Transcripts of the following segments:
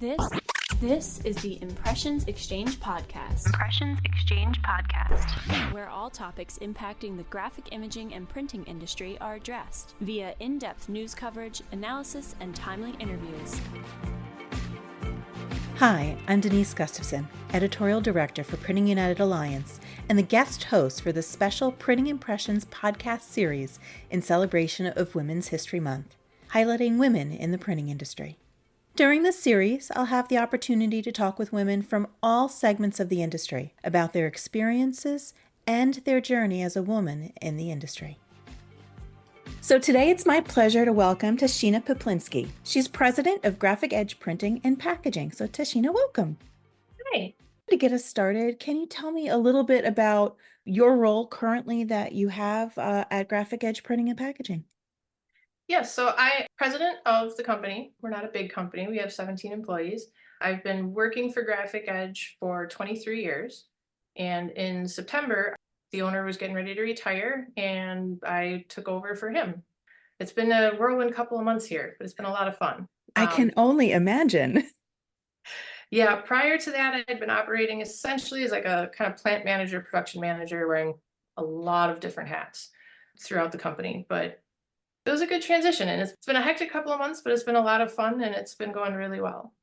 This is the Impressions Exchange Podcast. Where all topics impacting the graphic imaging and printing industry are addressed via in-depth news coverage, analysis, and timely interviews. Hi, I'm Denise Gustafson, Editorial Director for Printing United Alliance, and the guest host for the special Printing Impressions podcast series in celebration of Women's History Month, highlighting women in the printing industry. During this series, I'll have the opportunity to talk with women from all segments of the industry about their experiences and their journey as a woman in the industry. So today it's my pleasure to welcome Tashina Peplinski. She's president of Graphic Edge Printing and Packaging. So Tashina, welcome. Hi. To get us started, can you tell me a little bit about your role currently that you have at Graphic Edge Printing and Packaging? Yes, so I'm president of the company. We're not a big company. We have 17 employees. I've been working for Graphic Edge for 23 years. And in September, the owner was getting ready to retire and I took over for him. It's been a whirlwind couple of months here, but it's been a lot of fun. I can only imagine. Yeah, prior to that, I'd been operating essentially as like a kind of plant manager, production manager, wearing a lot of different hats throughout the company. But it was a good transition, and it's been a hectic couple of months, but it's been a lot of fun and it's been going really well.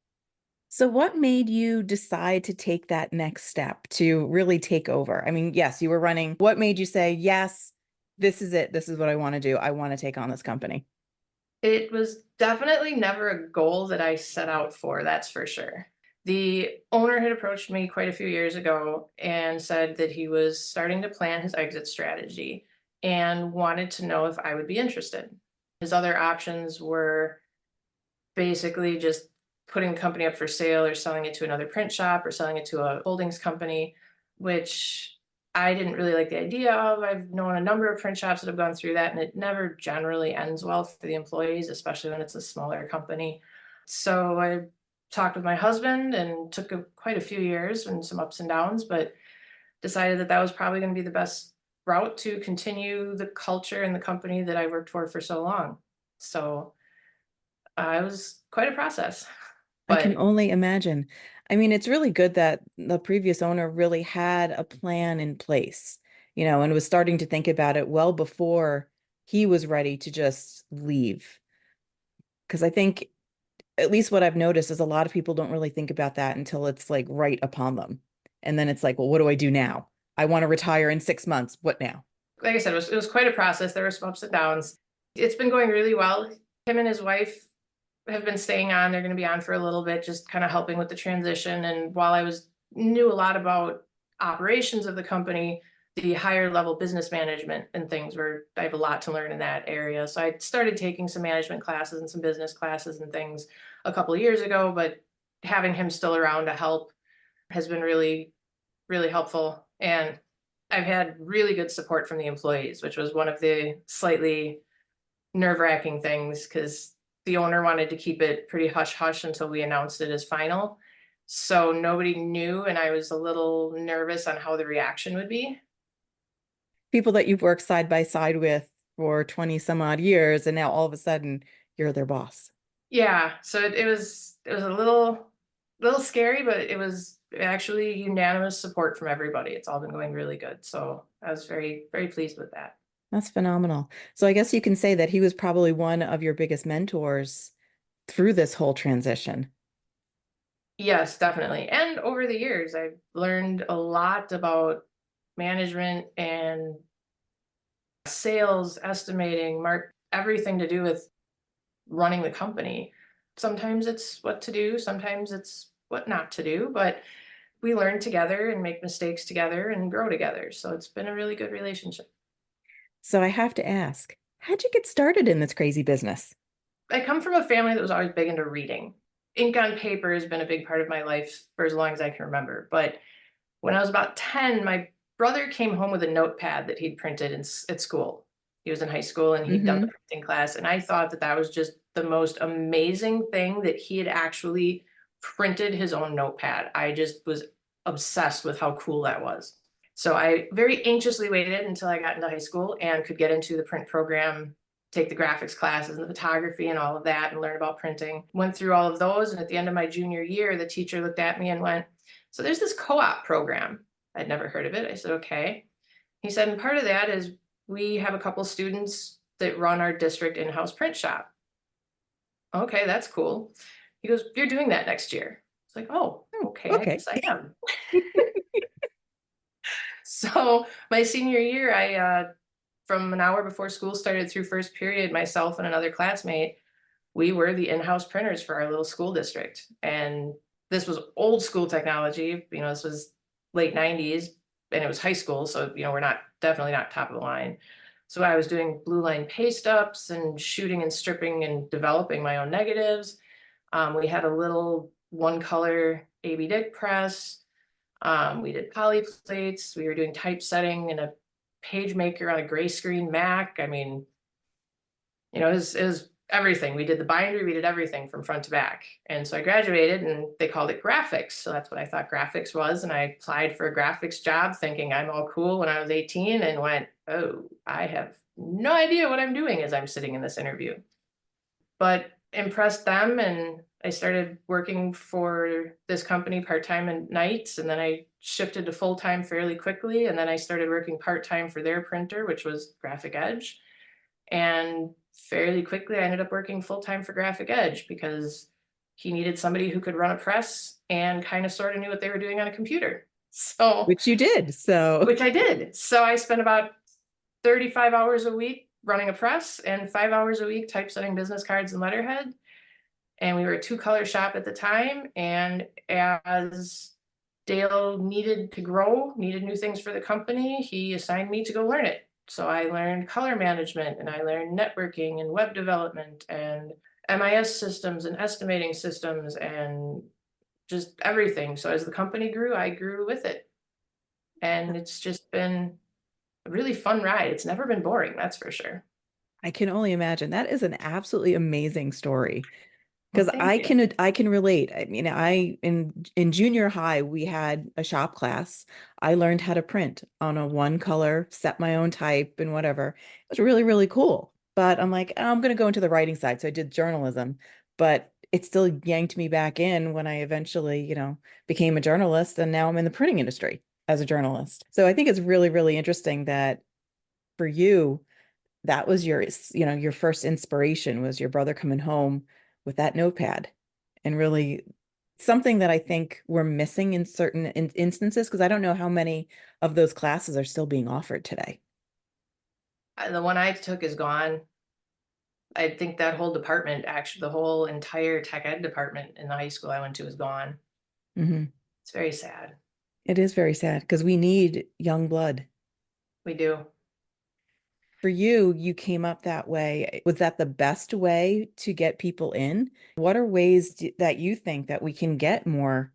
So what made you decide to take that next step to really take over? I mean, yes, you were running. What made you say, yes, this is it. This is what I want to do. I want to take on this company. It was definitely never a goal that I set out for, that's for sure. The owner had approached me quite a few years ago and said that he was starting to plan his exit strategy and wanted to know if I would be interested. His other options were basically just putting the company up for sale or selling it to another print shop or selling it to a holdings company, which I didn't really like the idea of. I've known a number of print shops that have gone through that, and it never generally ends well for the employees, especially when it's a smaller company. So I talked with my husband and took quite a few years and some ups and downs, but decided that that was probably going to be the best route to continue the culture and the company that I worked for so long. So it was quite a process. I can only imagine. I mean, it's really good that the previous owner really had a plan in place, and was starting to think about it well before he was ready to just leave. Because I think, at least what I've noticed is a lot of people don't really think about that until it's like right upon them. And then it's like, well, what do I do now? I want to retire in 6 months. What now? Like I said, it was quite a process. There were some ups and downs. It's been going really well. Him and his wife have been staying on. They're going to be on for a little bit, just kind of helping with the transition. And while I knew a lot about operations of the company, the higher level business management and things I have a lot to learn in that area. So I started taking some management classes and some business classes and things a couple of years ago, but having him still around to help has been really, really helpful. And I've had really good support from the employees, which was one of the slightly nerve-wracking things because the owner wanted to keep it pretty hush-hush until we announced it as final. So nobody knew, and I was a little nervous on how the reaction would be. People that you've worked side by side with for 20 some odd years, and now all of a sudden you're their boss. Yeah, so it was a little scary, but it was actually unanimous support from everybody. It's all been going really good. So I was very, very pleased with that. That's phenomenal. So I guess you can say that he was probably one of your biggest mentors through this whole transition. Yes, definitely. And over the years, I've learned a lot about management and sales, estimating, everything to do with running the company. Sometimes it's what to do, sometimes it's what not to do, but we learn together and make mistakes together and grow together. So it's been a really good relationship. So I have to ask, how'd you get started in this crazy business? I come from a family that was always big into reading. Ink on paper has been a big part of my life for as long as I can remember. But when I was about 10, my brother came home with a notepad that he'd printed at school. He was in high school and he'd done the printing class. And I thought that was just the most amazing thing that he had actually printed his own notepad. I just was obsessed with how cool that was. So I very anxiously waited until I got into high school and could get into the print program take the graphics classes and the photography and all of that and learn about printing. Went through all of those. And at the end of my junior year, the teacher looked at me and went, so there's this co-op program. I'd never heard of it. I said, okay. He said, and part of that is we have a couple students that run our district in-house print shop. Okay, that's cool. He goes, you're doing that next year. It's like, oh, okay, I Okay. guess I am. So my senior year, I from an hour before school started through first period, myself and another classmate, we were the in-house printers for our little school district. And this was old school technology. This was late 90s and it was high school. So, we're definitely not top of the line. So I was doing blue line paste ups and shooting and stripping and developing my own negatives. We had a little one color AB Dick press. We did poly plates. We were doing typesetting in a page maker on a gray screen Mac. I mean, it was everything. We did the binder, we did everything from front to back. And so I graduated and they called it graphics. So that's what I thought graphics was. And I applied for a graphics job thinking I'm all cool when I was 18 and went, oh, I have no idea what I'm doing as I'm sitting in this interview. But impressed them and I started working for this company part-time and nights, and then I shifted to full-time fairly quickly, and then I started working part-time for their printer, which was Graphic Edge. And fairly quickly I ended up working full-time for Graphic Edge because he needed somebody who could run a press and kind of sort of knew what they were doing on a computer. So Which you did. which I did. So I spent about 35 hours a week running a press and 5 hours a week typesetting business cards and letterhead. And we were a 2-color shop at the time. And as Dale needed to grow, needed new things for the company, he assigned me to go learn it. So I learned color management and I learned networking and web development and MIS systems and estimating systems and just everything. So as the company grew, I grew with it. And it's just been a really fun ride. It's never been boring, that's for sure. I can only imagine. That is an absolutely amazing story. Well, Because thank you. I can relate. I mean, I in junior high we had a shop class. I learned how to print on a one color, set my own type and whatever. It was really, really cool. But I'm like, oh, I'm going to go into the writing side. So I did journalism, but it still yanked me back in when I eventually, became a journalist, and now I'm in the printing industry as a journalist. So I think it's really, really interesting that for you that was your first inspiration was your brother coming home with that notepad, and really something that I think we're missing in certain instances, because I don't know how many of those classes are still being offered today. The one I took is gone. I think that whole department, actually, the whole entire tech ed department in the high school I went to is gone. Hmm. It's very sad. It is very sad because we need young blood. We do. For you, you came up that way. Was that the best way to get people in? What are ways that you think that we can get more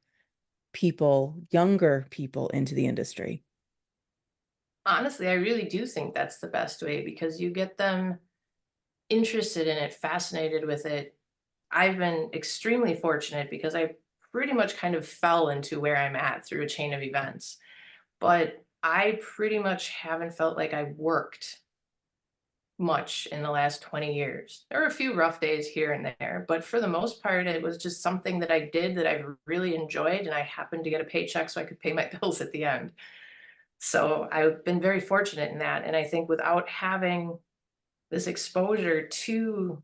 people, younger people into the industry? Honestly, I really do think that's the best way because you get them interested in it, fascinated with it. I've been extremely fortunate because I pretty much kind of fell into where I'm at through a chain of events. But I pretty much haven't felt like I worked much in the last 20 years. There were a few rough days here and there, but for the most part, it was just something that I did that I really enjoyed, and I happened to get a paycheck so I could pay my bills at the end. So I've been very fortunate in that. And I think without having this exposure to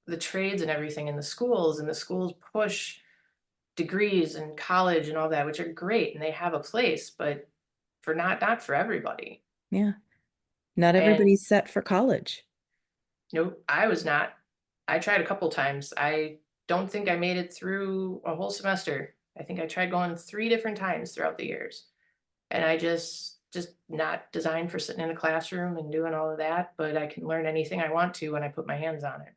the trades and everything in the schools, and the schools push degrees and college and all that, which are great and they have a place, but for not for everybody. Yeah. Not And everybody's set for college. nope, I was not. I tried a couple times. I don't think I made it through a whole semester. I think I tried going 3 different times throughout the years. And I just not designed for sitting in a classroom and doing all of that, but I can learn anything I want to when I put my hands on it.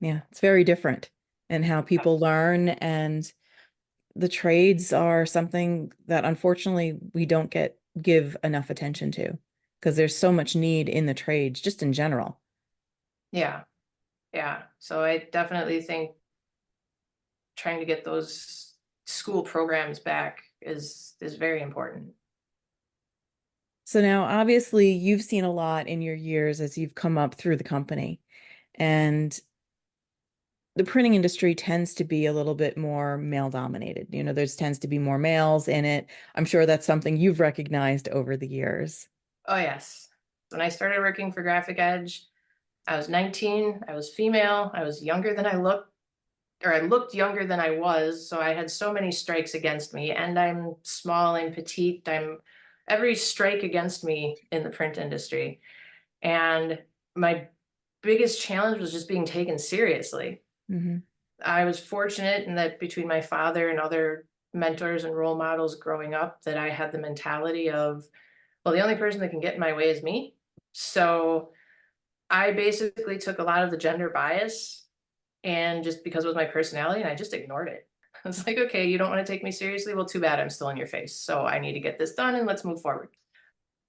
Yeah, it's very different in how people learn, and the trades are something that unfortunately we don't give enough attention to because there's so much need in the trades just in general. Yeah. Yeah. So I definitely think trying to get those school programs back is very important. So now, obviously, you've seen a lot in your years as you've come up through the company. And the printing industry tends to be a little bit more male dominated. There's tends to be more males in it. I'm sure that's something you've recognized over the years. Oh, yes. When I started working for Graphic Edge, I was 19, I was female, I was younger than I looked, or I looked younger than I was. So I had so many strikes against me, and I'm small and petite. I'm every strike against me in the print industry. And my biggest challenge was just being taken seriously. Hmm. I was fortunate in that between my father and other mentors and role models growing up, that I had the mentality of, well, the only person that can get in my way is me. So I basically took a lot of the gender bias, and just because it was my personality, and I just ignored it. I was like, okay, you don't want to take me seriously? Well, too bad, I'm still in your face. So I need to get this done and let's move forward.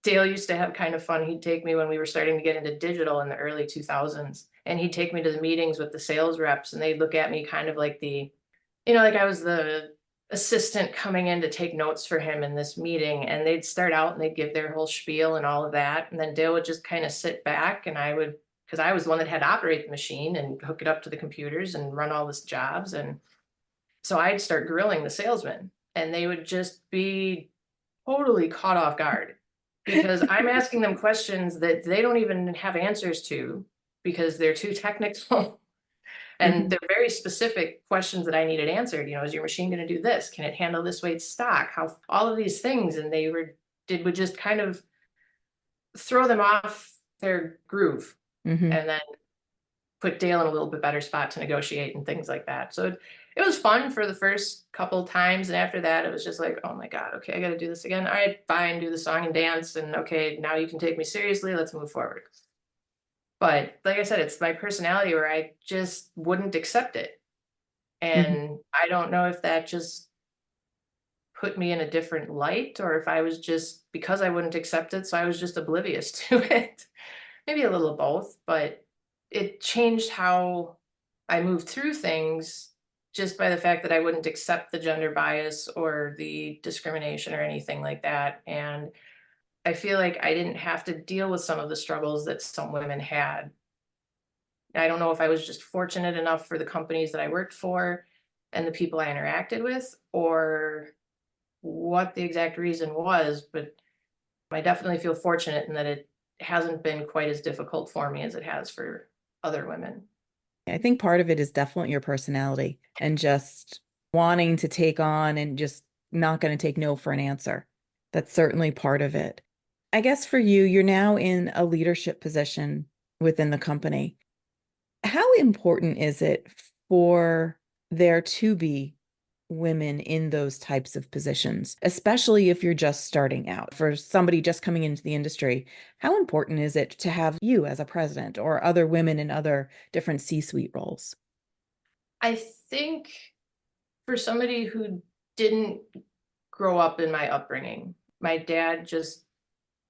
Dale used to have kind of fun. He'd take me when we were starting to get into digital in the early 2000s, and he'd take me to the meetings with the sales reps, and they'd look at me kind of like like I was the assistant coming in to take notes for him in this meeting. And they'd start out and they'd give their whole spiel and all of that. And then Dale would just kind of sit back, and because I was the one that had to operate the machine and hook it up to the computers and run all this jobs. And so I'd start grilling the salesmen, and they would just be totally caught off guard because I'm asking them questions that they don't even have answers to because they're too technical. And Hmm. they're very specific questions that I needed answered. Is your machine going to do this? Can it handle this weight stock? How all of these things, and would just kind of throw them off their groove, Hmm. and then put Dale in a little bit better spot to negotiate and things like that. So it was fun for the first couple times, and after that, it was just like, oh my god, okay, I got to do this again. All right, fine, do the song and dance, and okay, now you can take me seriously. Let's move forward. But like I said, it's my personality where I just wouldn't accept it. Hmm. And I don't know if that just put me in a different light, or if I was just, because I wouldn't accept it, so I was just oblivious to it. Maybe a little of both, but it changed how I moved through things just by the fact that I wouldn't accept the gender bias or the discrimination or anything like that. And I feel like I didn't have to deal with some of the struggles that some women had. I don't know if I was just fortunate enough for the companies that I worked for and the people I interacted with, or what the exact reason was, but I definitely feel fortunate in that it hasn't been quite as difficult for me as it has for other women. I think part of it is definitely your personality and just wanting to take on and just not going to take no for an answer. That's certainly part of it. I guess for you, you're now in a leadership position within the company. How important is it for there to be women in those types of positions, especially if you're just starting out? For somebody just coming into the industry, how important is it to have you as a president or other women in other different C-suite roles? I think for somebody who didn't grow up in my upbringing, my dad just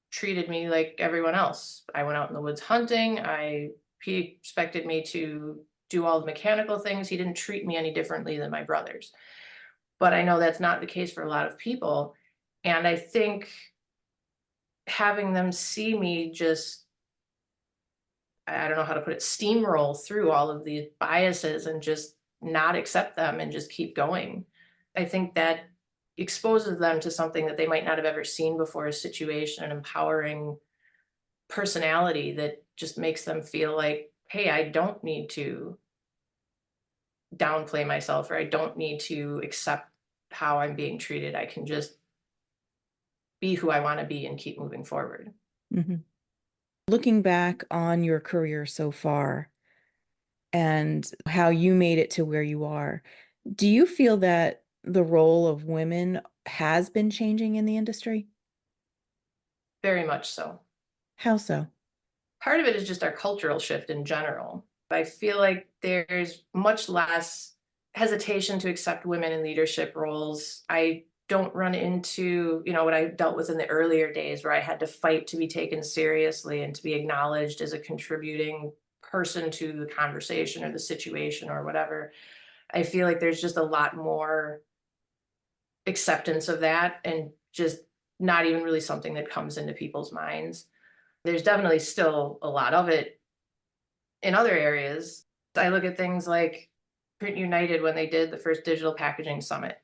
treated me like everyone else. I went out in the woods hunting. He expected me to do all the mechanical things. He didn't treat me any differently than my brothers. But I know that's not the case for a lot of people. And I think having them see me just, I don't know how to put it, steamroll through all of these biases and just not accept them and just keep going. I think that exposes them to something that they might not have ever seen before, a situation, an empowering personality that just makes them feel like, hey, I don't need to downplay myself, or I don't need to accept how I'm being treated. I can just be who I want to be and keep moving forward. Mhm. Looking back on your career so far and how you made it to where you are, do you feel that the role of women has been changing in the industry? Very much so. How so? Part of it is just our cultural shift in general. I feel like there's much less hesitation to accept women in leadership roles. I don't run into, what I dealt with in the earlier days where I had to fight to be taken seriously and to be acknowledged as a contributing person to the conversation or the situation or whatever. I feel like there's just a lot more acceptance of that, and just not even really something that comes into people's minds. There's definitely still a lot of it in other areas. I look at things like Print United when they did the first digital packaging summit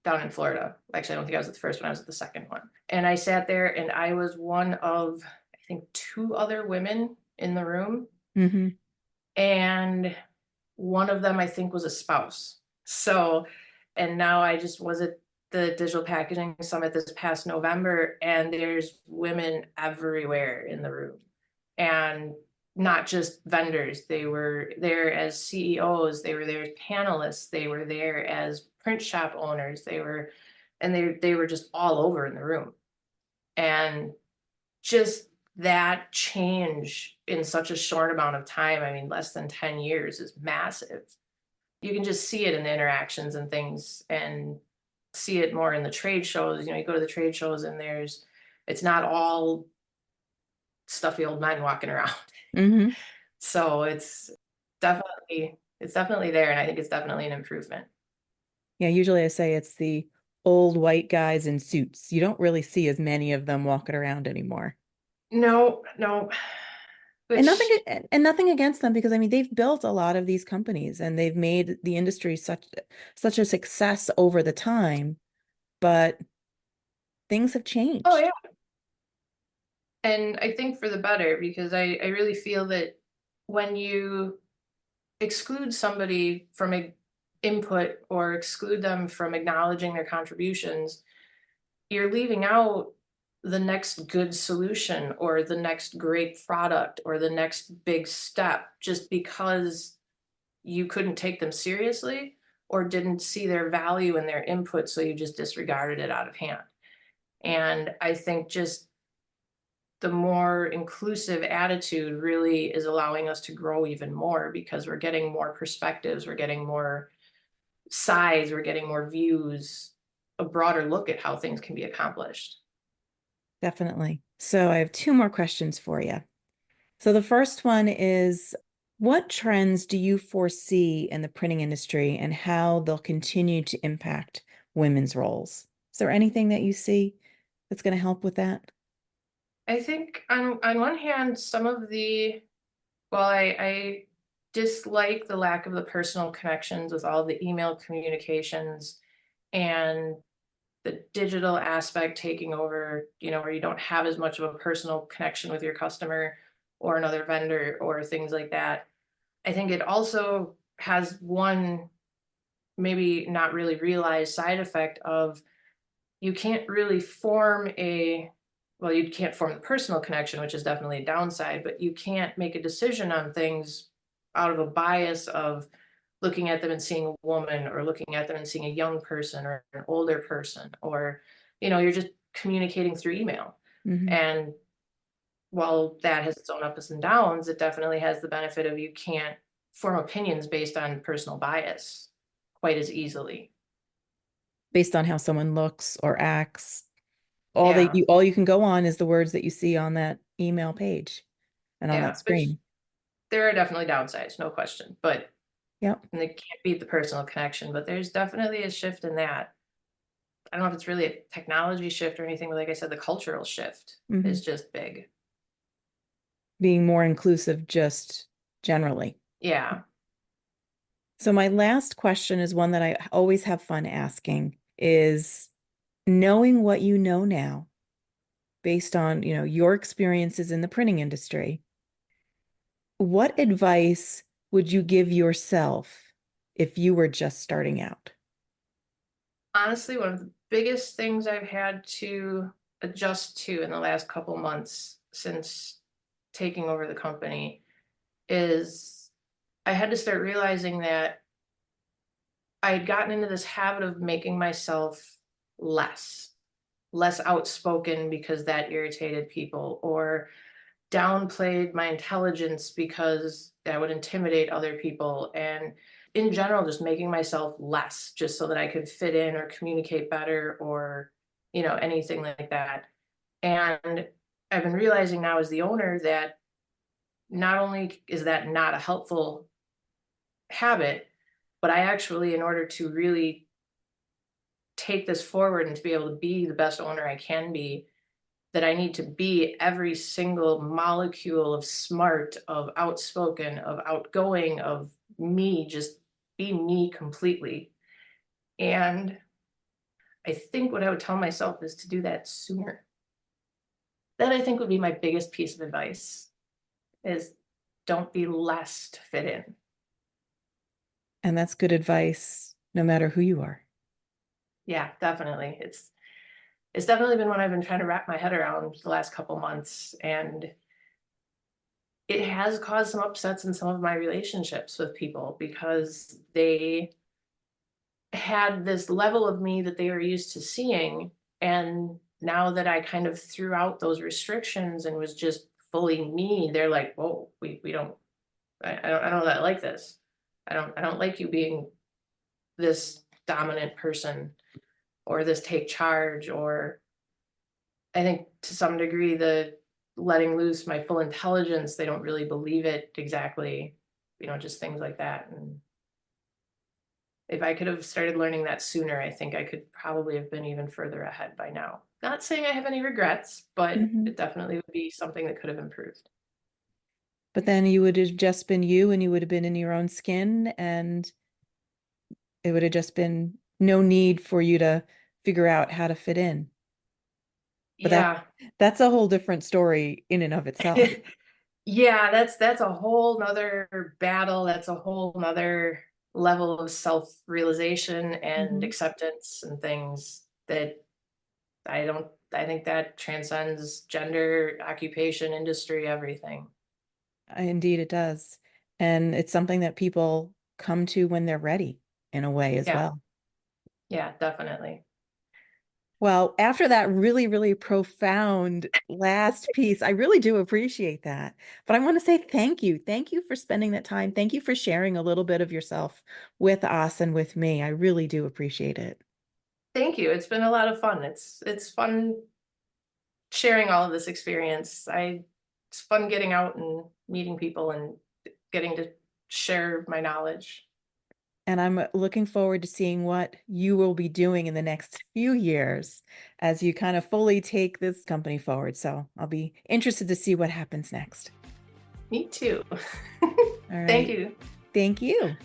down in Florida. Actually, I don't think I was at the first one, I was at the second one. And I sat there and I was one of, I think, 2 other women in the room. Mm-hmm. And one of them, I think, was a spouse. So, and now I just was at the digital packaging summit this past November, and there's women everywhere in the room. And not just vendors, they were there as CEOs, they were there as panelists, they were there as print shop owners, they were just all over in the room. And just that change in such a short amount of time, I mean, less than 10 years is massive. You can just see it in the interactions and things, and see it more in the trade shows. You go to the trade shows and it's not all stuffy old men walking around. Mm-hmm. So it's definitely there, and I think it's definitely an improvement. Yeah, usually I say it's the old white guys in suits. You don't really see as many of them walking around anymore. No, no. And nothing Which, and nothing against them, because I mean they've built a lot of these companies and they've made the industry such a success over the time, but things have oh changed. yeah. And I think for the better, because I really feel that when you exclude somebody from input or exclude them from acknowledging their contributions, you're leaving out the next good solution or the next great product or the next big step just because you couldn't take them seriously or didn't see their value in their input, so you just disregarded it out of hand. And I think just the more inclusive attitude really is allowing us to grow even more, because we're getting more perspectives, we're getting more sides, we're getting more views, a broader look at how things can be accomplished. Definitely. So I have 2 more questions for you. So the first one is, what trends do you foresee in the printing industry and how they'll continue to impact women's roles? Is there anything that you see that's going to help with that? I think on one hand, some of the well, I dislike the lack of the personal connections with all the email communications and the digital aspect taking over, where you don't have as much of a personal connection with your customer or another vendor or things like that. I think it also has one maybe not really realized side effect of you can't really you can't form the personal connection, which is definitely a downside, but you can't make a decision on things out of a bias of looking at them and seeing a woman, or looking at them and seeing a young person or an older person, or you're just communicating through email. Mhm. And while that has its own ups and downs, it definitely has the benefit of you can't form opinions based on personal bias quite as easily. Based on how someone looks or acts, Yeah, all you can go on is the words that you see on that email page and on that yeah, which screen. there are definitely downsides, no question, but Yep. and they can't beat the personal connection. But there's definitely a shift in that. I don't know if it's really a technology shift or anything, but like I said, the cultural shift Hmm. is just big. Being more inclusive just generally. Yeah. So my last question is one that I always have fun asking, is knowing what you know now based on, your experiences in the printing industry, what advice would you give yourself if you were just starting out? Honestly, one of the biggest things I've had to adjust to in the last couple months since taking over the company is I had to start realizing that I had gotten into this habit of making myself less, less outspoken because that irritated people, or downplayed my intelligence because that would intimidate other people. And in general, just making myself less just so that I could fit in or communicate better, or, anything like that. And I've been realizing now as the owner that not only is that not a helpful habit, but I actually, in order to really take this forward and to be able to be the best owner I can be, that I need to be every single molecule of smart, of outspoken, of outgoing, of me, just be me completely. And I think what I would tell myself is to do that sooner. That I think would be my biggest piece of advice is don't be less to fit in. And that's good advice, no matter who you are. Yeah, definitely. It's definitely been what I've been trying to wrap my head around the last couple months. And it has caused some upsets in some of my relationships with people because they had this level of me that they were used to seeing. And now that I kind of threw out those restrictions and was just fully me, they're like, whoa, we don't, I don't know that I like this. I don't like you being this dominant person or this take charge, or I think to some degree the letting loose my full intelligence, they don't really believe it exactly, just things like that. And if I could have started learning that sooner, I think I could probably have been even further ahead by now. Not saying I have any regrets, but it definitely would be something that could have improved. But then you would have just been you and you would have been in your own skin, and it would have just been no need for you to figure out how to fit in. But Yeah. that's a whole different story in and of itself. Yeah, that's a whole nother battle. That's a whole nother level of self-realization and Mhm. acceptance and things that I think that transcends gender, occupation, industry, everything. Indeed, it does. And it's something that people come to when they're ready in a way as Yeah, well. yeah, definitely. Well, after that really, really profound last piece, I really do appreciate that. But I want to say thank you. Thank you for spending that time. Thank you for sharing a little bit of yourself with us and with me. I really do appreciate it. Thank you. It's been a lot of fun. It's fun sharing all of this experience. It's fun getting out and meeting people and getting to share my knowledge. And I'm looking forward to seeing what you will be doing in the next few years as you kind of fully take this company forward. So I'll be interested to see what happens next. Me too. All Thank right. you. Thank you.